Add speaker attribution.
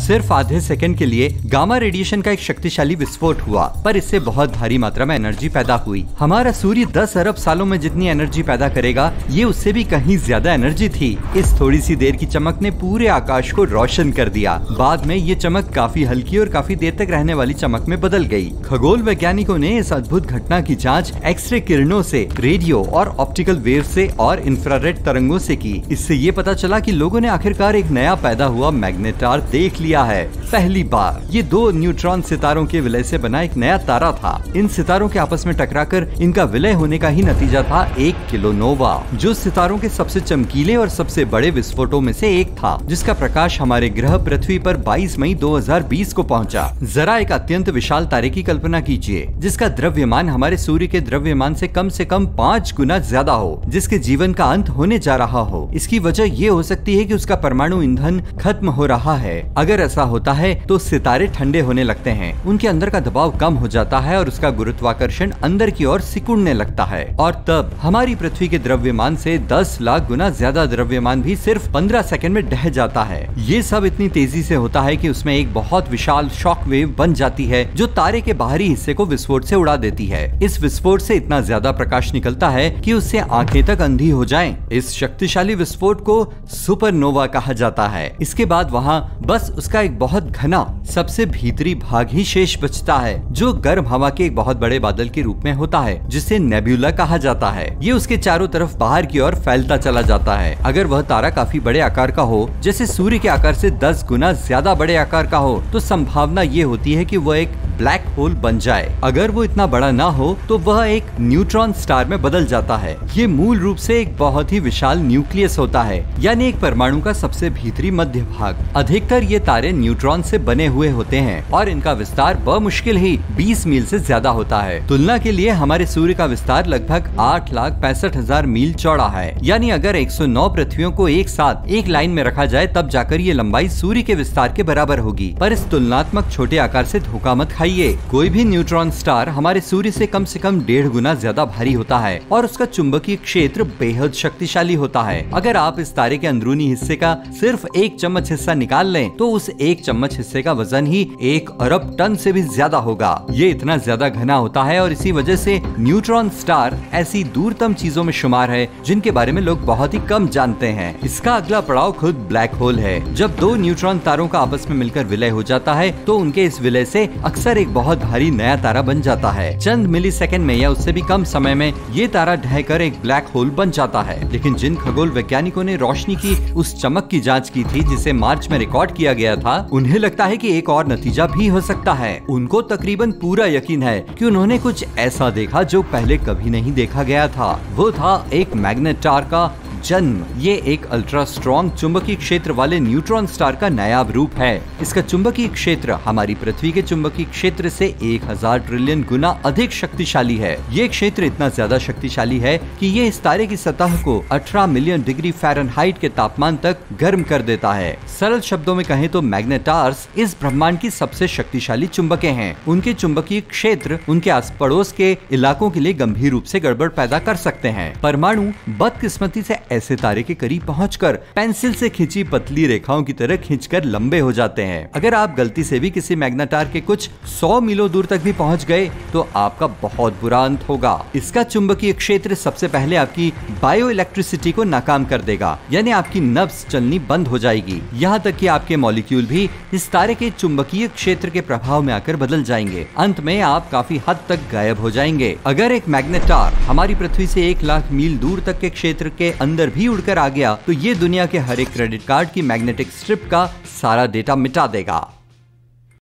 Speaker 1: सिर्फ आधे सेकंड के लिए गामा रेडिएशन का एक शक्तिशाली विस्फोट हुआ, पर इससे बहुत भारी मात्रा में एनर्जी पैदा हुई। हमारा सूर्य 10 अरब सालों में जितनी एनर्जी पैदा करेगा, ये उससे भी कहीं ज्यादा एनर्जी थी। इस थोड़ी सी देर की चमक ने पूरे आकाश को रोशन कर दिया। बाद में ये चमक काफी हल्की और काफी देर तक रहने वाली चमक में बदल गई। खगोल वैज्ञानिकों ने इस अद्भुत घटना की जांच एक्सरे किरणों से, रेडियो और ऑप्टिकल वेव से और इंफ्रारेड तरंगों से की। इससे ये पता चला कि लोगों ने आखिरकार एक नया पैदा हुआ मैग्नेटार देख लिया है। पहली बार ये 2 न्यूट्रॉन सितारों के विलय से बना एक नया तारा था। इन सितारों के आपस में टकराकर इनका विलय होने का ही नतीजा था एक किलोनोवा, जो सितारों के सबसे चमकीले और सबसे बड़े विस्फोटों में से एक था, जिसका प्रकाश हमारे ग्रह पृथ्वी पर 22 मई 2020 को पहुंचा। जरा एक अत्यंत विशाल तारे की कल्पना कीजिए, जिसका द्रव्यमान हमारे सूर्य के द्रव्यमान से कम 5 गुना ज्यादा हो, जिसके जीवन का अंत होने जा रहा हो। इसकी वजह ये हो सकती है कि उसका परमाणु ईंधन खत्म हो रहा है। अगर ऐसा होता है तो सितारे ठंडे होने लगते हैं, उनके अंदर का दबाव कम हो जाता है और उसका गुरुत्वाकर्षण अंदर की ओर सिकुड़ने लगता है, और तब हमारी पृथ्वी के द्रव्यमान से 10 लाख गुना ज्यादा द्रव्यमान भी सिर्फ 15 सेकंड में ढह जाता है। ये सब इतनी तेजी से होता है कि उसमें एक बहुत विशाल शॉक वेव बन जाती है, जो तारे के बाहरी हिस्से को विस्फोट से उड़ा देती है। इस विस्फोट से इतना ज्यादा प्रकाश निकलता है कि उससे आंखें तक अंधी हो जाएं। इस शक्तिशाली विस्फोट को सुपरनोवा कहा जाता है। इसके बाद वहाँ बस उसका एक बहुत घना सबसे भीतरी भाग ही शेष बचता है, जो गर्म हवा के एक बहुत बड़े बादल के रूप में होता है, जिसे नेब्यूला कहा जाता है। ये उसके चारों तरफ बाहर की ओर फैलता चला जाता है। अगर वह तारा काफी बड़े आकार का हो, जैसे सूर्य के आकार से 10 गुना ज्यादा बड़े आकार का हो, तो संभावना ये होती है कि वह एक ब्लैक होल बन जाए। अगर वो इतना बड़ा ना हो तो वह एक न्यूट्रॉन स्टार में बदल जाता है। ये मूल रूप से एक बहुत ही विशाल न्यूक्लियस होता है, यानी एक परमाणु का सबसे भीतरी मध्य भाग। अधिकतर ये तारे न्यूट्रॉन से बने हुए होते हैं और इनका विस्तार बमुश्किल ही 20 मील से ज्यादा होता है। तुलना के लिए हमारे सूर्य का विस्तार लगभग 8,65,000 मील चौड़ा है, यानी अगर 109 पृथ्वियों को एक साथ एक लाइन में रखा जाए तब जाकर ये लंबाई सूर्य के विस्तार के बराबर होगी। पर इस तुलनात्मक छोटे आकार से धोखा मत खाइए। कोई भी न्यूट्रॉन स्टार हमारे सूर्य से कम 1.5 गुना ज्यादा भारी होता है और उसका चुंबकीय क्षेत्र बेहद शक्तिशाली होता है। अगर आप इस तारे के अंदरूनी हिस्से का सिर्फ 1 चम्मच हिस्सा निकाल लें तो उस 1 चम्मच हिस्से का वजन ही 1 अरब टन से भी ज्यादा होगा। ये इतना ज्यादा घना होता है और इसी वजह से न्यूट्रॉन स्टार ऐसी दूरतम चीजों में शुमार है जिनके बारे में लोग बहुत ही कम जानते हैं। इसका अगला पड़ाव खुद ब्लैक होल है। जब 2 न्यूट्रॉन तारों का आपस में मिलकर विलय हो जाता है तो उनके इस विलय से अक्सर एक बहुत भारी नया तारा बन जाता है। चंद मिलीसेकंड में या उससे भी कम समय में ये तारा ढहकर एक ब्लैक होल बन जाता है। लेकिन जिन खगोल वैज्ञानिकों ने रोशनी की उस चमक की जांच की थी जिसे मार्च में रिकॉर्ड किया गया था, उन्हें लगता है कि एक और नतीजा भी हो सकता है। उनको तकरीबन पूरा यकीन है कि उन्होंने कुछ ऐसा देखा जो पहले कभी नहीं देखा गया था। वो था एक मैग्नेटार का जन्म। ये एक अल्ट्रा स्ट्रॉन्ग चुंबकीय क्षेत्र वाले न्यूट्रॉन स्टार का नायाब रूप है। इसका चुंबकीय क्षेत्र हमारी पृथ्वी के चुंबकीय क्षेत्र से 1000 ट्रिलियन गुना अधिक शक्तिशाली है। ये क्षेत्र इतना ज्यादा शक्तिशाली है कि ये इस तारे की सतह को 18 मिलियन डिग्री फ़ारेनहाइट के तापमान तक गर्म कर देता है। सरल शब्दों में कहें तो मैग्नेटार्स इस ब्रह्मांड की सबसे शक्तिशाली चुंबकें हैं। उनके चुंबकीय क्षेत्र उनके आस पड़ोस के इलाकों के लिए गंभीर रूप से गड़बड़ पैदा कर सकते हैं। परमाणु बदकिस्मती से ऐसे तारे के करीब पहुंचकर पेंसिल से खींची पतली रेखाओं की तरह खींचकर लंबे हो जाते हैं। अगर आप गलती से भी किसी मैग्नेटार के कुछ 100 मीलों दूर तक भी पहुंच गए तो आपका बहुत बुरा अंत होगा। इसका चुंबकीय क्षेत्र सबसे पहले आपकी बायो इलेक्ट्रिसिटी को नाकाम कर देगा, यानी आपकी नब्ज चलनी बंद हो जाएगी। यहाँ तक कि आपके मॉलिक्यूल भी इस तारे के चुंबकीय क्षेत्र के प्रभाव में आकर बदल जाएंगे। अंत में आप काफी हद तक गायब हो जाएंगे। अगर एक मैग्नेटार हमारी पृथ्वी से 1 लाख मील दूर तक के क्षेत्र के अंदर भी उड़कर आ गया तो ये दुनिया के हर एक क्रेडिट कार्ड की मैग्नेटिक स्ट्रिप का सारा डेटा मिटा देगा।